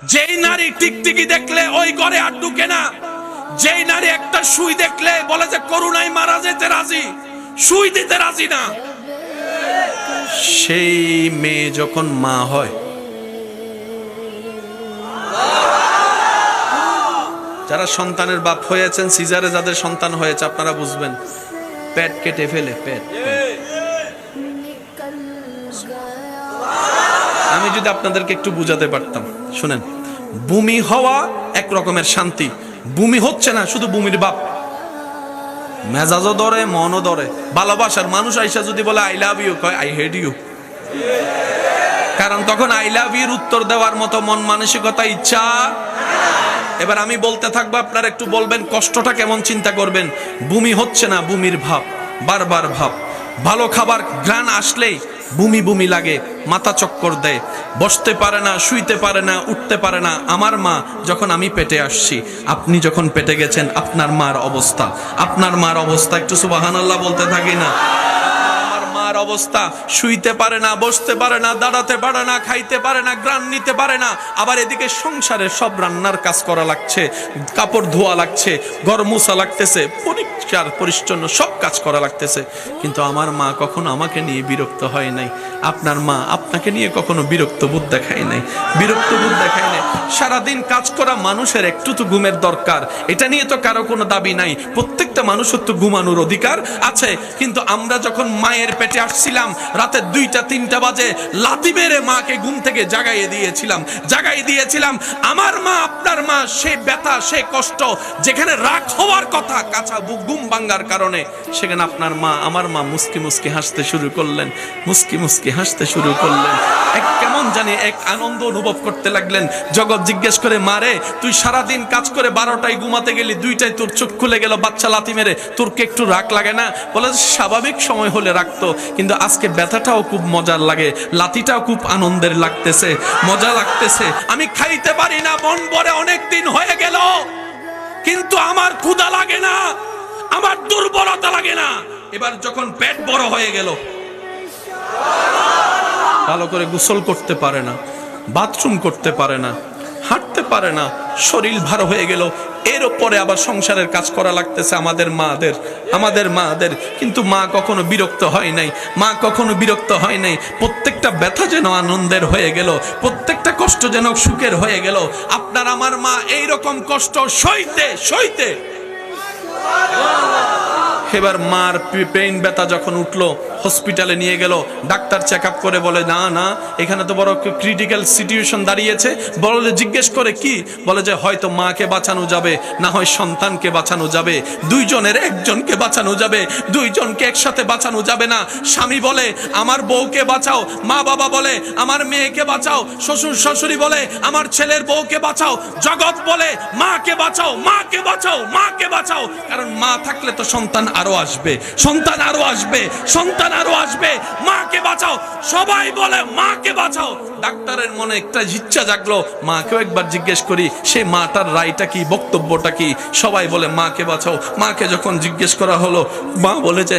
যেই নারী টিকটিকি দেখলে ওই ঘরে আর ঢুকে না, যেই নারী একটা সুই দেখলে বলে যে করুণায় মারা যেতে রাজি, সুই দিতে রাজি না, সেই মেয়ে যখন মা হয়, যারা সন্তানের বাপ হয়েছেন, সিজারে যাদের সন্তান হয়েছে আপনারা বুঝবেন, পেট কেটে ফেলে পেট। আমি যদি আপনাদেরকে একটু বুঝাতে পারতাম, শুনেন, বমি হওয়া এক রকমের শান্তি, বমি হচ্ছে না, শুধু বমির বাপ, মেজাজও ধরে, মনও ধরে। ভালোবাসার মানুষ আইসা যদি বলে আই লাভ ইউ, কয় আই হেট ইউ, কারণ তখন আই লাভ ইউর উত্তর দেওয়ার মতো মন মানসিকতা, ইচ্ছা। এবার আমি বলতে থাকবো, আপনারা একটু বলবেন কষ্টটা কেমন, চিন্তা করবেন। বমি হচ্ছে না, বমির ভাব, বারবার ভাব। ভালো খাবার ঘ্রাণ আসলেই বমি বমি লাগে, মাথা চক্কর দেয়, বসতে পারে না, শুইতে পারে না, উঠতে পারে না। আমার মা যখন আমি পেটে আসছি, আপনি যখন পেটে গেছেন, আপনার মার অবস্থা, আপনার মার অবস্থা, একটু সুবহানাল্লাহ বলতে থাকি না। আমার অবস্থা, শুইতে পারে না, বসতে পারে না, দাঁড়াতে পারে না, খাইতে পারে না, গ্রান নিতে পারে না। আবার এদিকে সংসারে সব রান্নার কাজ করা লাগছে, কাপড় ধোয়া লাগছে, ঘর মোছা লাগতেছে, পরিষ্কার পরিচ্ছন্ন সব কাজ করা লাগতেছে। কিন্তু আমার মা কখনো আমাকে নিয়ে বিরক্ত হয় নাই। আপনার মা আপনাকে নিয়ে কখনো বিরক্ত বোধ দেখায় নাই, বিরক্ত বোধ দেখায় নাই। সারাদিন কাজ করা মানুষের একটু তো ঘুমের দরকার, এটা নিয়ে তো কারো কোনো দাবি নাই। প্রত্যেকটা মানুষের তো ঘুমানোর অধিকার আছে। কিন্তু আমরা যখন মায়ের পেটে আসছিলাম, রাতে 2টা-3টা বাজে লাথি মেরে মাকে ঘুম থেকে জাগাইয়ে দিয়েছিলাম। আমার মা, আপনার মা, সেই ব্যথা, সেই কষ্ট, যেখানে রাগ হওয়ার কথা, কাঁচা ঘুম ভাঙ্গার কারণে, সেখানে আপনার মা, আমার মা মুস্কি মুস্কি হাসতে শুরু করলেন, মুস্কি মুস্কি হাসতে শুরু করলেন। এক কেমন জানি এক আনন্দ অনুভব করতে লাগলেন। জগৎ জিজ্ঞেস করে, মারে তুই সারাদিন কাজ করে 12টায় ঘুমাতে গেলি, 2টায় তোর চোখ খুলে গেল বাচ্চা লাথি মেরে, তোর কি একটু রাগ লাগে না? বলে স্বাভাবিক সময় হলে রাখতো, কিন্তু আজকে ব্যথাটাও খুব মজার লাগে, লাথিটাও খুব আনন্দের লাগতেছে, মজা লাগতেছে। আমি খাইতে পারি না, মন ভরে অনেক দিন হয়ে গেল, কিন্তু আমার ক্ষুধা লাগে না, আমার দুর্বলতা লাগে না। এবার যখন পেট বড় হয়ে গেল, ভালো করে গোসল করতে পারে না, বাথরুম করতে পারে না, হাঁটতে পারে না, শরীর ভার হয়ে গেল। এর উপরে আবার সংসারের কাজ করা লাগতেছে আমাদের মাদের। কিন্তু মা কখনো বিরক্ত হয় নাই, মা কখনো বিরক্ত হয় নাই। প্রত্যেকটা ব্যথা যেন আনন্দের হয়ে গেল, প্রত্যেকটা কষ্ট যেন সুখের হয়ে গেল। আপনার আমার মা এইরকম কষ্ট সইতে সইতে, এবার মার পেইন ব্যথা যখন উঠলো, হসপিটালে নিয়ে গেল। ডাক্তার চেক আপ করে বলে, না না, এখানে তো বড় ক্রিটিক্যাল সিচুয়েশন দাঁড়িয়েছে। বলে, জিজ্ঞেস করে কি? বলে যে হয়তো মাকে বাঁচানো যাবে, না হয় সন্তানকে বাঁচানো যাবে, দুইজনের একজনকে বাঁচানো যাবে, দুইজনকে একসাথে বাঁচানো যাবে না। স্বামী বলে আমার বউকে বাঁচাও, মা বাবা বলে আমার মেয়েকে বাঁচাও, শ্বশুর শাশুড়ি বলে আমার ছেলের বউকে বাঁচাও, জগৎ বলে মাকে বাঁচাও, মাকে বাঁচাও, মাকে বাঁচাও। কারণ মা থাকলে তো সন্তান আরো আসবে, সন্তান আরো আসবে, সন্তান আরো আসবে, মাকে বাঁচাও। সবাই বলে মাকে বাঁচাও। ডাক্তারের মনে একটা ইচ্ছা জাগলো, মাকেও একবার জিজ্ঞেস করি, সে মাটার রায়টা কি, বক্তব্যটা কি। সবাই বলে মাকে বাঁচাও। মাকে যখন জিজ্ঞেস করা হলো, মা বলে যে